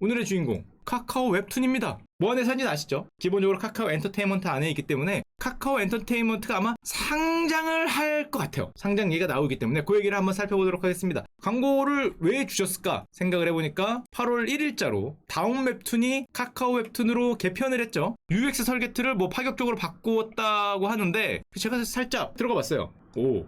오늘의 주인공 카카오 웹툰입니다. 뭐 안에 사는지 아시죠? 기본적으로 카카오 엔터테인먼트 안에 있기 때문에 카카오 엔터테인먼트가 아마 상장을 할 것 같아요. 상장 얘기가 나오기 때문에 그 얘기를 한번 살펴보도록 하겠습니다. 광고를 왜 주셨을까 생각을 해보니까 8월 1일자로 다운 웹툰이 카카오 웹툰으로 개편을 했죠. UX 설계틀을 뭐 파격적으로 바꾸었다고 하는데 제가 살짝 들어가 봤어요. 오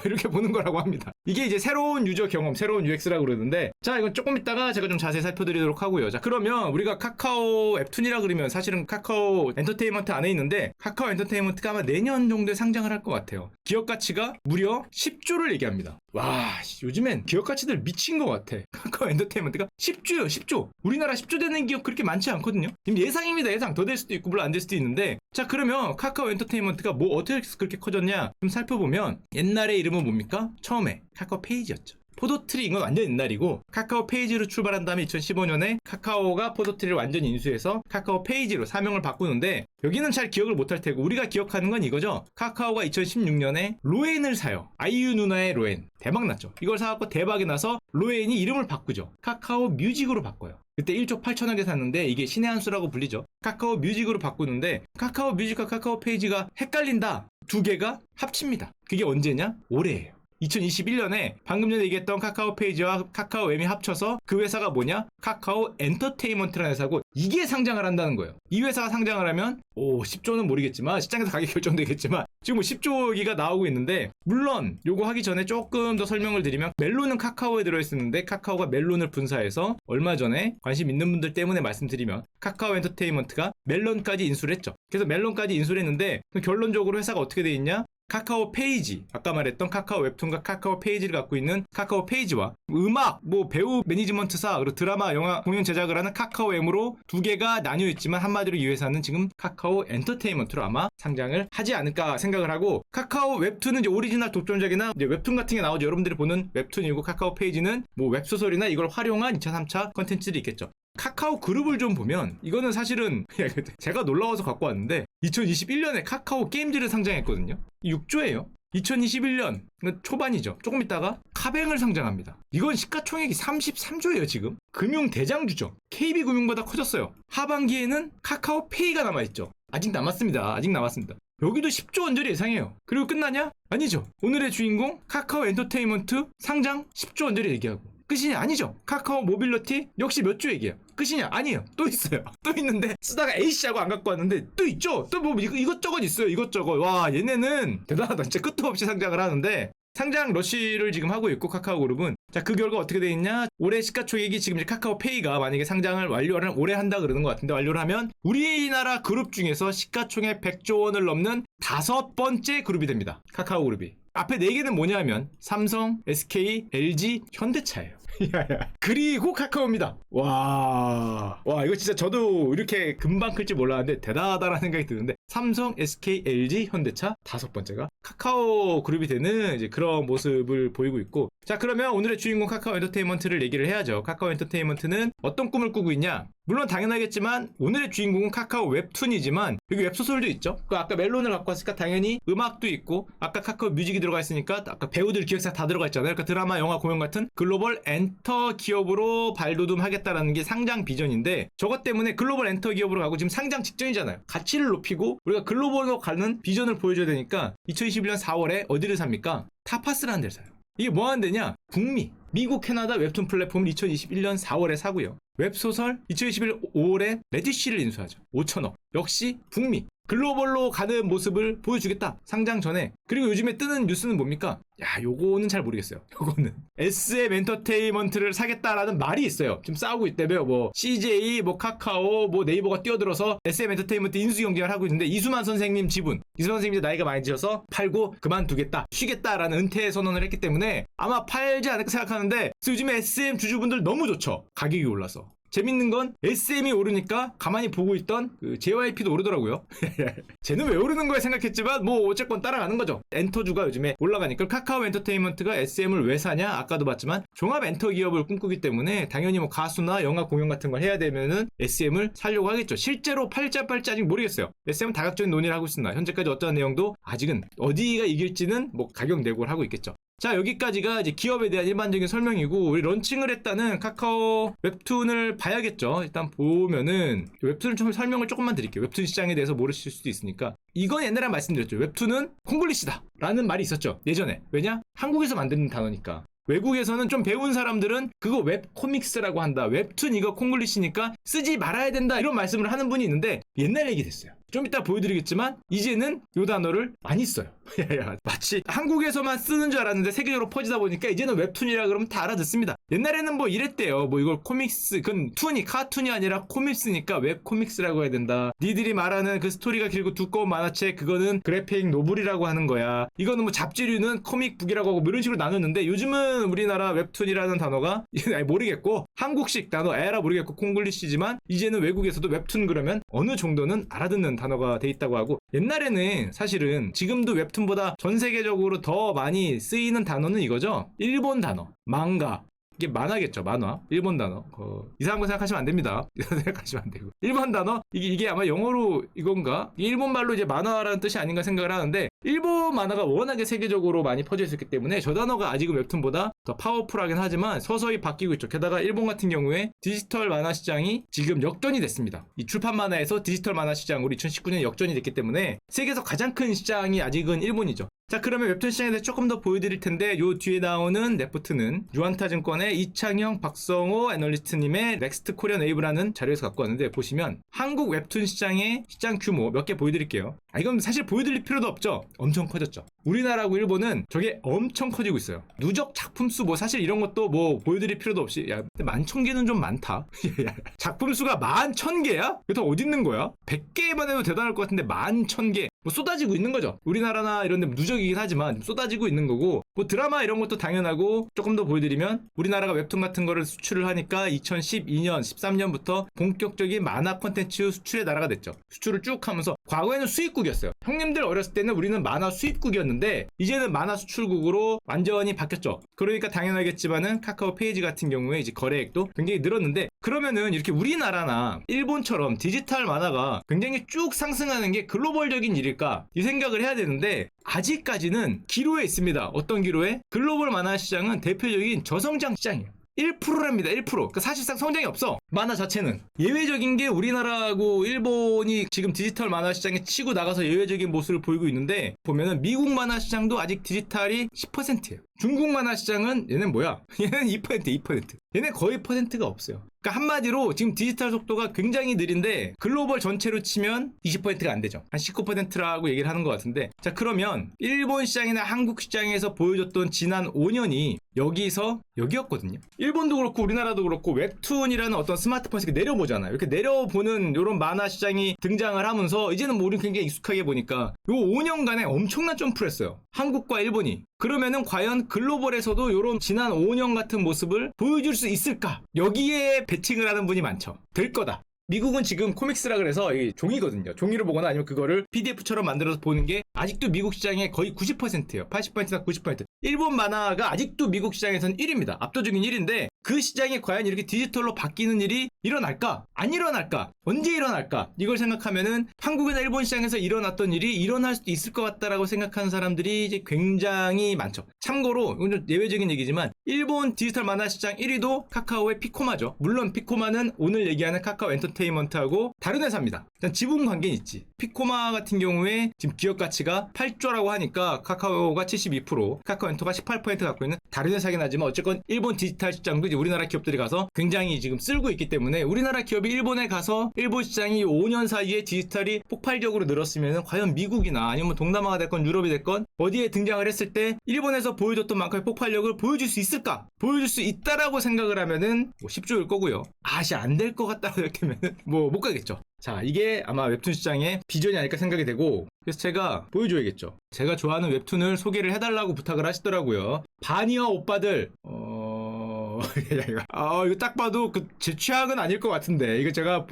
이렇게 보는 거라고 합니다. 이게 이제 새로운 유저 경험, 새로운 UX라고 그러는데, 자, 이건 조금 이따가 제가 좀 자세히 살펴드리도록 하고요. 자, 그러면 우리가 카카오 웹툰이라 그러면 사실은 카카오 엔터테인먼트 안에 있는데, 카카오 엔터테인먼트가 아마 내년 정도에 상장을 할 것 같아요. 기업 가치가 무려 10조를 얘기합니다. 와, 요즘엔 기업 가치들 미친 것 같아. 카카오 엔터테인먼트가 10조요, 10조. 우리나라 10조 되는 기업 그렇게 많지 않거든요. 지금 예상입니다, 예상. 더 될 수도 있고 물론 안 될 수도 있는데, 자, 그러면 카카오 엔터테인먼트가 뭐 어떻게 그렇게 커졌냐 좀 살펴보면, 옛날의 이름은 뭡니까? 처음에 카카오 페이지였죠. 포도트리, 이건 완전 옛날이고, 카카오 페이지로 출발한 다음에 2015년에 카카오가 포도트리를 완전히 인수해서 카카오 페이지로 사명을 바꾸는데, 여기는 잘 기억을 못할 테고 우리가 기억하는 건 이거죠. 카카오가 2016년에 로엔을 사요. 아이유 누나의 로엔. 대박났죠. 이걸 사갖고 대박이 나서 로엔이 이름을 바꾸죠. 카카오 뮤직으로 바꿔요. 그때 1조 8천억에 샀는데 이게 신의 한 수라고 불리죠. 카카오 뮤직으로 바꾸는데 카카오 뮤직과 카카오 페이지가 헷갈린다. 두 개가 합칩니다. 그게 언제냐? 올해예요. 2021년에 방금 전에 얘기했던 카카오 페이지와 카카오 웹이 합쳐서 그 회사가 뭐냐? 카카오 엔터테인먼트라는 회사고, 이게 상장을 한다는 거예요. 이 회사가 상장을 하면 10조는 모르겠지만 시장에서 가격이 결정되겠지만 지금 뭐 10조 얘기가 나오고 있는데, 물론 요거 하기 전에 조금 더 설명을 드리면, 멜론은 카카오에 들어있었는데 카카오가 멜론을 분사해서 얼마 전에 관심 있는 분들 때문에 말씀드리면 카카오 엔터테인먼트가 멜론까지 인수를 했죠. 그래서 멜론까지 인수를 했는데 결론적으로 회사가 어떻게 돼 있냐? 카카오 페이지, 아까 말했던 카카오 웹툰과 카카오 페이지를 갖고 있는 카카오 페이지와 음악, 뭐 배우 매니지먼트사, 그리고 드라마, 영화, 공연 제작을 하는 카카오 M으로 두 개가 나뉘어 있지만, 한마디로 이 회사는 지금 카카오 엔터테인먼트로 아마 상장을 하지 않을까 생각을 하고, 카카오 웹툰은 이제 오리지널 독점작이나 이제 웹툰 같은 게 나오죠. 여러분들이 보는 웹툰이고, 카카오 페이지는 뭐 웹소설이나 이걸 활용한 2차, 3차 컨텐츠들이 있겠죠. 카카오 그룹을 좀 보면, 이거는 사실은 제가 놀라워서 갖고 왔는데 2021년에 카카오 게임즈를 상장했거든요. 6조예요. 2021년 초반이죠. 조금 있다가 카뱅을 상장합니다. 이건 시가총액이 33조예요. 지금 금융 대장주죠. KB금융보다 커졌어요. 하반기에는 카카오페이가 남아있죠. 아직 남았습니다. 아직 남았습니다. 여기도 10조 원짜리 예상해요. 그리고 끝나냐? 아니죠. 오늘의 주인공 카카오 엔터테인먼트 상장 10조 원짜리 얘기하고 끝이냐? 아니죠. 카카오 모빌리티 역시 몇 조 얘기야. 끝이냐? 아니에요. 또 있어요. 또 있는데 쓰다가 에이씨하고 안 갖고 왔는데 또 있죠. 또 뭐 이것저것 있어요. 이것저것. 와, 얘네는 대단하다. 진짜 끝도 없이 상장을 하는데, 상장 러쉬를 지금 하고 있고, 카카오 그룹은. 자, 그 결과 어떻게 돼 있냐? 올해 시가총액이 지금 이제 카카오페이가 만약에 상장을 완료를 올해 한다 그러는 것 같은데, 완료를 하면 우리나라 그룹 중에서 시가총액 100조 원을 넘는 5번째 그룹이 됩니다. 카카오 그룹이. 앞에 4개는 뭐냐면 삼성, SK, LG, 현대차예요. 그리고 카카오입니다. 와, 이거 진짜 저도 이렇게 금방 클지 몰랐는데 대단하다라는 생각이 드는데, 삼성, SK, LG, 현대차 5번째가 카카오 그룹이 되는 이제 그런 모습을 보이고 있고, 자, 그러면 오늘의 주인공 카카오 엔터테인먼트를 얘기를 해야죠. 카카오 엔터테인먼트는 어떤 꿈을 꾸고 있냐? 물론 당연하겠지만 오늘의 주인공은 카카오 웹툰이지만 여기 웹소설도 있죠. 그 아까 멜론을 갖고 왔으니까 당연히 음악도 있고, 아까 카카오 뮤직이 들어가 있으니까 아까 배우들 기획사 다 들어가 있잖아요. 그러니까 드라마, 영화, 공연 같은 글로벌 엔터 기업으로 발돋움하겠다라는 게 상장 비전인데, 저것 때문에 글로벌 엔터 기업으로 가고 지금 상장 직전이잖아요. 가치를 높이고 우리가 글로벌로 가는 비전을 보여줘야 되니까 2021년 4월에 어디를 삽니까? 타파스라는 데를 사요. 이게 뭐 하는 데냐? 북미, 미국, 캐나다 웹툰 플랫폼을 2021년 4월에 사고요. 웹소설 2021년 5월에 레디쉬를 인수하죠. 5천억. 역시 북미. 글로벌로 가는 모습을 보여주겠다. 상장 전에. 그리고 요즘에 뜨는 뉴스는 뭡니까? 요거는 잘 모르겠어요. 요거는 SM 엔터테인먼트를 사겠다라는 말이 있어요. 지금 싸우고 있다며. 뭐 CJ, 뭐 카카오, 뭐 네이버가 뛰어들어서 SM 엔터테인먼트 인수 경쟁을 하고 있는데, 이수만 선생님 지분, 이수만 선생님이 나이가 많이 드셔서 팔고 그만두겠다, 쉬겠다라는 은퇴 선언을 했기 때문에 아마 팔지 않을까 생각하는데, 요즘에 SM 주주분들 너무 좋죠. 가격이 올라서. 재밌는 건 SM이 오르니까 가만히 보고 있던 그 JYP도 오르더라고요. 쟤는 왜 오르는 거야 생각했지만 뭐 어쨌건 따라가는 거죠. 엔터주가 요즘에 올라가니까. 카카오 엔터테인먼트가 SM을 왜 사냐? 아까도 봤지만 종합 엔터 기업을 꿈꾸기 때문에 당연히 뭐 가수나 영화 공연 같은 걸 해야 되면은 SM을 살려고 하겠죠. 실제로 팔지 아직 모르겠어요. SM은 다각적인 논의를 하고 있습니다. 현재까지 어떠한 내용도 아직은 어디가 이길지는 뭐 가격 내고를 하고 있겠죠. 자, 여기까지가 이제 기업에 대한 일반적인 설명이고, 우리 런칭을 했다는 카카오 웹툰을 봐야겠죠. 일단 보면은 웹툰 좀 설명을 조금만 드릴게요. 웹툰 시장에 대해서 모르실 수도 있으니까. 이건 옛날에 말씀드렸죠. 웹툰은 콩글리시다 라는 말이 있었죠, 예전에. 왜냐? 한국에서 만드는 단어니까. 외국에서는 좀 배운 사람들은 그거 웹코믹스라고 한다, 웹툰 이거 콩글리시니까 쓰지 말아야 된다, 이런 말씀을 하는 분이 있는데 옛날 얘기 됐어요. 좀 이따 보여드리겠지만 이제는 이 단어를 많이 써요. 마치 한국에서만 쓰는 줄 알았는데 세계적으로 퍼지다 보니까 이제는 웹툰이라 그러면 다 알아듣습니다. 옛날에는 뭐 이랬대요. 뭐 이걸 코믹스, 그건 툰이 카툰이 아니라 코믹스니까 웹코믹스라고 해야 된다. 니들이 말하는 그 스토리가 길고 두꺼운 만화책, 그거는 그래픽 노블이라고 하는 거야. 이거는 뭐 잡지류는 코믹북이라고 하고 뭐 이런 식으로 나눴는데, 요즘은 우리나라 웹툰이라는 단어가 모르겠고, 한국식 단어 에라 모르겠고 콩글리시지만 이제는 외국에서도 웹툰 그러면 어느 정도는 알아듣는 단어가 돼 있다고 하고, 옛날에는 사실은 지금도 웹툰보다 전 세계적으로 더 많이 쓰이는 단어는 이거죠. 일본 단어, 망가. 이게 만화겠죠, 만화. 일본 단어. 이상한 거 생각하시면 안 됩니다. 생각하시면 안 되고. 일본 단어? 이게 아마 영어로 이건가? 일본 말로 이제 만화라는 뜻이 아닌가 생각을 하는데, 일본 만화가 워낙에 세계적으로 많이 퍼져 있었기 때문에 저 단어가 아직은 웹툰보다 더 파워풀하긴 하지만 서서히 바뀌고 있죠. 게다가 일본 같은 경우에 디지털 만화 시장이 지금 역전이 됐습니다. 이 출판 만화에서 디지털 만화 시장으로 2019년에 역전이 됐기 때문에 세계에서 가장 큰 시장이 아직은 일본이죠. 자, 그러면 웹툰 시장에 대해서 조금 더 보여드릴 텐데, 요 뒤에 나오는 레포트는 유한타증권의 이창영, 박성호 애널리스트님의 넥스트 코리안 웨이브라는 자료에서 갖고 왔는데, 보시면 한국 웹툰 시장의 시장 규모 몇 개 보여드릴게요. 이건 사실 보여드릴 필요도 없죠. 엄청 커졌죠. 우리나라하고 일본은 저게 엄청 커지고 있어요. 누적 작품 수 뭐 사실 이런 것도 뭐 보여드릴 필요도 없이, 야, 11,000개는 좀 많다. 작품 수가 11,000개야? 이거 다 어디 있는 거야? 100개만 해도 대단할 것 같은데 11,000개. 뭐 쏟아지고 있는 거죠. 우리나라나 이런 데 누적이긴 하지만 쏟아지고 있는 거고, 뭐 드라마 이런 것도 당연하고, 조금 더 보여드리면 우리나라가 웹툰 같은 거를 수출을 하니까 2012년, 13년부터 본격적인 만화 콘텐츠 수출의 나라가 됐죠. 수출을 쭉 하면서 과거에는 수입국이었어요. 형님들 어렸을 때는 우리는 만화 수입국이었는데 이제는 만화 수출국으로 완전히 바뀌었죠. 그러니까 당연하겠지만은 카카오 페이지 같은 경우에 이제 거래액도 굉장히 늘었는데, 그러면은 이렇게 우리나라나 일본처럼 디지털 만화가 굉장히 쭉 상승하는 게 글로벌적인 일일까? 이 생각을 해야 되는데, 아직까지는 기로에 있습니다. 어떤 기로에? 글로벌 만화 시장은 대표적인 저성장 시장이에요. 1%랍니다. 1%. 그러니까 사실상 성장이 없어, 만화 자체는. 예외적인 게 우리나라하고 일본이 지금 디지털 만화 시장에 치고 나가서 예외적인 모습을 보이고 있는데, 보면은 미국 만화 시장도 아직 디지털이 10%예요. 중국 만화 시장은 얘는 뭐야? 얘는 2%. 얘네 거의 퍼센트가 없어요. 그러니까 한마디로 지금 디지털 속도가 굉장히 느린데 글로벌 전체로 치면 20%가 안 되죠. 한 19%라고 얘기를 하는 것 같은데, 자, 그러면 일본 시장이나 한국 시장에서 보여줬던 지난 5년이 여기였거든요. 일본도 그렇고 우리나라도 그렇고 웹툰이라는 어떤 스마트폰에서 이렇게 내려보잖아요. 이렇게 내려보는 이런 만화 시장이 등장을 하면서 이제는 뭐 우리는 굉장히 익숙하게 보니까 요 5년간에 엄청난 점프를 했어요, 한국과 일본이. 그러면은 과연 글로벌에서도 이런 지난 5년 같은 모습을 보여줄 수 있을까? 여기에 배팅을 하는 분이 많죠. 될 거다. 미국은 지금 코믹스라 그래서 종이거든요. 종이로 보거나 아니면 그거를 PDF처럼 만들어서 보는 게 아직도 미국 시장의 거의 90%예요. 80%나 90%. 일본 만화가 아직도 미국 시장에서는 1위입니다. 압도적인 1위인데 그 시장이 과연 이렇게 디지털로 바뀌는 일이 일어날까? 안 일어날까? 언제 일어날까? 이걸 생각하면은 한국이나 일본 시장에서 일어났던 일이 일어날 수도 있을 것 같다라고 생각하는 사람들이 이제 굉장히 많죠. 참고로 이건 좀 예외적인 얘기지만 일본 디지털 만화 시장 1위도 카카오의 피코마죠. 물론 피코마는 오늘 얘기하는 카카오 엔터테인먼트하고 다른 회사입니다. 일단 지분 관계는 있지. 피코마 같은 경우에 지금 기업 가치가 8조라고 하니까 카카오가 72%, 카카오 엔터가 18% 갖고 있는 다른 회사긴 하지만 어쨌건 일본 디지털 시장도 이제 우리나라 기업들이 가서 굉장히 지금 쓸고 있기 때문에, 우리나라 기업이 일본에 가서 일본 시장이 5년 사이에 디지털이 폭발적으로 늘었으면 과연 미국이나 아니면 동남아가 됐건 유럽이 됐건 어디에 등장을 했을 때 일본에서 보여줬던 만큼의 폭발력을 보여줄 수 있을까? 보여줄 수 있다라고 생각을 하면은 뭐 10조일 거고요. 안 될 것 같다고 생각하면은 뭐 못 가겠죠. 자, 이게 아마 웹툰 시장의 비전이 아닐까 생각이 되고, 그래서 제가 보여줘야겠죠. 제가 좋아하는 웹툰을 소개를 해달라고 부탁을 하시더라고요. 바니어 오빠들, 이거 딱 봐도 제 취향은 아닐 것 같은데, 이거 제가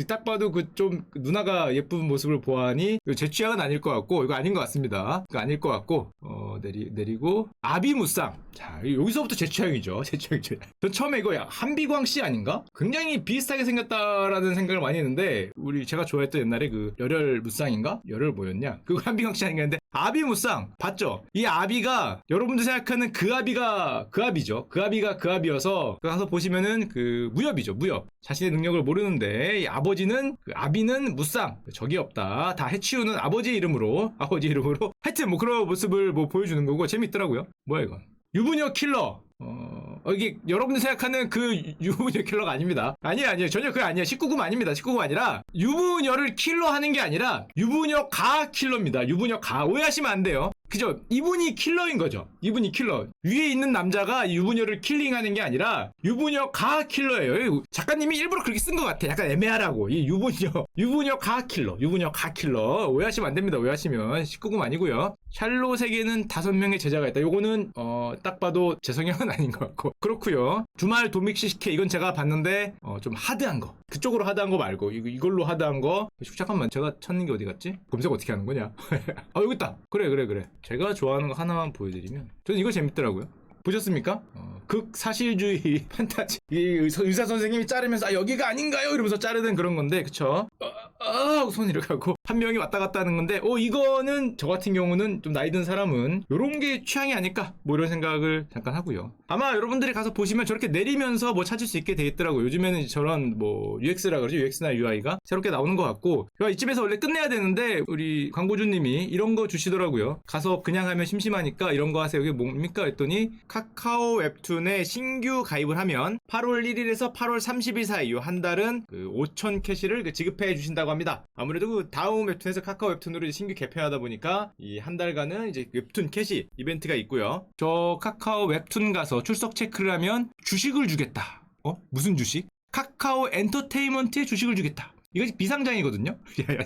딱 봐도 좀 누나가 예쁜 모습을 보아하니 제 취향은 아닐 것 같고, 이거 아닌 것 같습니다. 이거 아닐 것 같고, 내리고 아비무쌍. 자, 여기서부터 제 취향이죠. 제 취향이죠. 전 처음에 이거 한비광 씨 아닌가? 굉장히 비슷하게 생겼다라는 생각을 많이 했는데 제가 좋아했던 옛날에 그 열혈 무쌍인가? 열혈 뭐였냐? 그거 한비광 씨 아닌가 했는데 아비무쌍 봤죠? 이 아비가 여러분들 생각하는 그 아비가 그 아비죠. 그 아비가 그 아비여서 가서 보시면은 그 무협이죠. 무협. 자신의 능력을 모르는데 이 아버지는 그 아비는 무쌍. 적이 없다. 다 해치우는 아버지 이름으로 하여튼 뭐 그런 모습을 뭐 보여주는 거고 재밌더라고요. 뭐야 이건? 유부녀 킬러. 이게 여러분들 생각하는 그 유부녀 킬러가 아닙니다. 아니에요. 전혀 그거 아니에요. 19금 아닙니다. 19금 아니라 유부녀를 킬러하는 게 아니라 유부녀 가 킬러입니다. 유부녀 가. 오해하시면 안 돼요. 그죠? 이분이 킬러인 거죠. 이분이 킬러. 위에 있는 남자가 유부녀를 킬링하는 게 아니라 유부녀 가 킬러예요. 작가님이 일부러 그렇게 쓴 것 같아. 약간 애매하라고. 이 유부녀 가 킬러. 유부녀 가 킬러. 오해하시면 안 됩니다. 오해하시면 19금 아니고요. 샬롯에게는 5명의 제자가 있다. 요거는 딱 봐도 제 성향은 아닌 것 같고 그렇고요. 주말 도믹시시케 이건 제가 봤는데 좀 하드한 거. 그쪽으로 하드한 거 말고 이걸로 하드한 거. 잠깐만 제가 찾는 게 어디 갔지? 검색 어떻게 하는 거냐? 여기 있다. 그래. 제가 좋아하는 거 하나만 보여드리면 저는 이거 재밌더라고요. 보셨습니까? 극사실주의 판타지. 의사 선생님이 자르면서 여기가 아닌가요? 이러면서 자르는 그런 건데 그쵸? 하고 손 이렇게 하고 한 명이 왔다 갔다 하는 건데 이거는 저 같은 경우는 좀 나이 든 사람은 요런 게 취향이 아닐까? 뭐 이런 생각을 잠깐 하고요. 아마 여러분들이 가서 보시면 저렇게 내리면서 뭐 찾을 수 있게 돼 있더라고요. 요즘에는 저런 뭐 UX라 그러죠. UX나 UI가 새롭게 나오는 것 같고 이쯤에서 원래 끝내야 되는데 우리 광고주님이 이런 거 주시더라고요. 가서 그냥 하면 심심하니까 이런 거 하세요. 이게 뭡니까? 했더니 카카오 웹툰에 신규 가입을 하면 8월 1일에서 8월 30일 사이 요 한 달은 그 5,000 캐시를 지급해 주신다고 합니다. 아무래도 그 다음 웹툰에서 카카오 웹툰으로 이제 신규 개편하다 보니까 이 한 달간은 이제 웹툰 캐시 이벤트가 있고요. 저 카카오 웹툰 가서 출석 체크를 하면 주식을 주겠다. 무슨 주식? 카카오 엔터테인먼트에 주식을 주겠다. 이것이 비상장이거든요.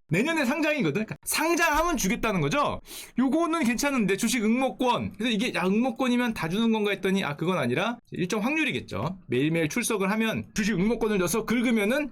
내년에 상장이거든. 그러니까 상장하면 주겠다는 거죠. 요거는 괜찮은데 주식 응모권. 그래서 이게 응모권이면 다 주는 건가 했더니 그건 아니라 일정 확률이겠죠. 매일매일 출석을 하면 주식 응모권을 넣어서 긁으면은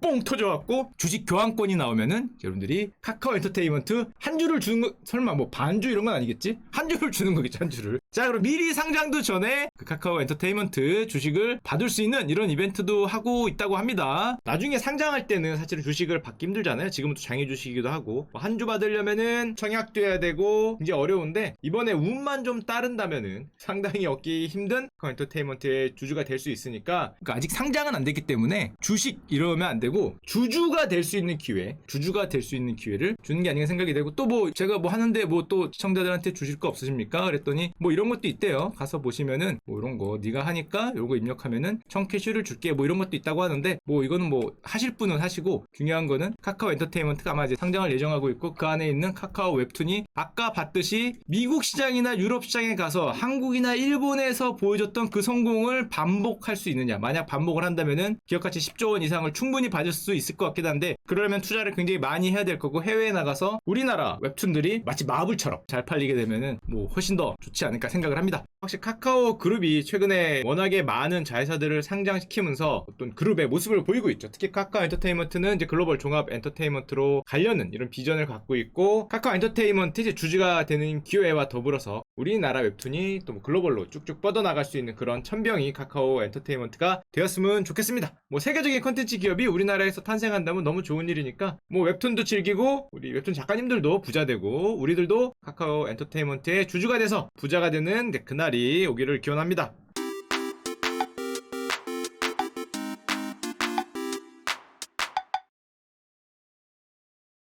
뽕 터져갖고 주식 교환권이 나오면은 여러분들이 카카오 엔터테인먼트 한 주를 주는 거 설마 뭐 반주 이런 건 아니겠지? 한 주를 주는 거겠죠. 한 주를. 자 그럼 미리 상장도 전에 그 카카오 엔터테인먼트 주식을 받을 수 있는 이런 이벤트도 하고 있다고 합니다. 나중에 상장할 때는 사실은 주식을 받기 힘들잖아요. 지금은 또 장애 주식이기도 하고 한 주 받으려면은 청약돼야 되고 굉장히 어려운데 이번에 운만 좀 따른다면은 상당히 얻기 힘든 엔터테인먼트의 주주가 될 수 있으니까 그러니까 아직 상장은 안 됐기 때문에 주식 이러면 안 되고 주주가 될 수 있는 기회를 주는 게 아닌가 생각이 되고 또 뭐 제가 뭐 하는데 뭐 또 시청자들한테 주실 거 없으십니까? 그랬더니 뭐 이런 것도 있대요. 가서 보시면은 뭐 이런 거 네가 하니까 요거 입력하면은 1000캐시를 줄게 뭐 이런 것도 있다고 하는데 뭐 이거는 뭐 하실 분은 하시고 중요한 거는 카카오 엔터테인먼트가 아마 이제 상장을 예정하고 있고 그 안에 있는 카카오 웹툰이 아까 봤듯이 미국 시장이나 유럽 시장에 가서 한국이나 일본에서 보여줬던 그 성공을 반복할 수 있느냐. 만약 반복을 한다면은 기업가치 10조 원 이상을 충분히 받을 수 있을 것 같긴 한데 그러려면 투자를 굉장히 많이 해야 될 거고 해외에 나가서 우리나라 웹툰들이 마치 마블처럼 잘 팔리게 되면은 뭐 훨씬 더 좋지 않을까 생각을 합니다. 확실히 카카오 그룹이 최근에 워낙에 많은 자회사들을 상장시키면서 어떤 그룹의 모습을 보이고 있죠. 특히 카카오 엔터테인먼트는 이제 글로벌 종합 엔터테인먼트로 가려는 이런 비전을 갖고 있고 카카오 엔터테인먼트 이제 주주가 되는 기회와 더불어서 우리나라 웹툰이 또 뭐 글로벌로 쭉쭉 뻗어나갈 수 있는 그런 천병이 카카오 엔터테인먼트가 되었으면 좋겠습니다. 뭐 세계적인 컨텐츠 기업이 우리나라에서 탄생한다면 너무 좋은 일이니까 뭐 웹툰도 즐기고 우리 웹툰 작가님들도 부자 되고 우리들도 카카오 엔터테인먼트의 주주가 돼서 부자가 되는 그날이 오기를 기원합니다.